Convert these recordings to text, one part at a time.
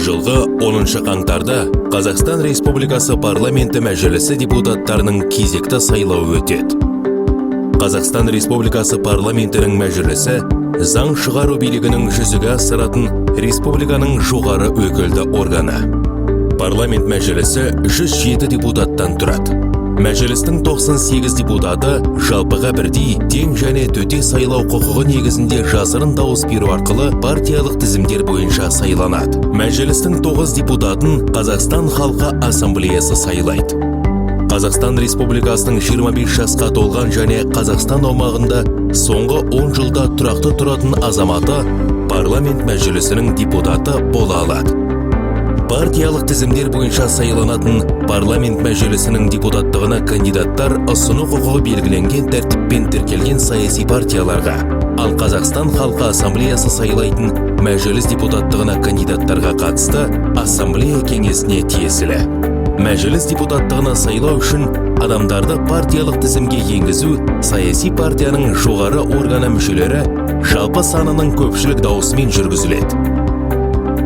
жылғы 10 қаңтарда Қазақстан Республикасы парламенті мәжілісі депутаттарының кезекті сайлауы өтеді. Қазақстан Республикасы парламентінің мәжілісі заң шығару билігінің жүзеге асыратын республиканың жоғары өкілді органы. Парламент мәжілісі 107 депутаттан тұрады. Мәжілістің 98 депутаты жалпыға бірдей тең және төте сайлау құқығы негізінде жасырын дауыс беру арқылы партиялық тізімдер бойынша сайланады. Мәжілістің 9 депутатын Қазақстан халқы ассамблеясы сайлайды. Қазақстан Республикасының 25 жасқа толған және Қазақстан аумағында соңғы 10 жылда тұрақты тұратын азаматы парламент мәжілісінің депутаты бола алады. Партиялық тізімдер бойынша сайланатын парламент мәжілісінің депутаттығына кандидаттар ұсыну құқығы белгіленген тәртіппен тіркелген саяси партияларға, ал Қазақстан халқы ассамблеясы сайлайтын мәжіліс депутаттығына кандидаттарға қатысты ассамблея кеңесіне тиесілі. Мәжіліс депутаттығына сайлау үшін адамдарды партиялық тізімге енгізу саяси партияның жоғары органы мүшелері жалпы санының көпшілік дауысымен жүргізіледі.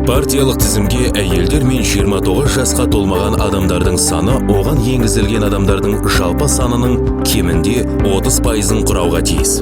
Партиялық тізімге әйелдер мен 29 жасқа толмаған адамдардың саны оған енгізілген адамдардың жалпы санының кемінде 30%-ын құрауға тиіс.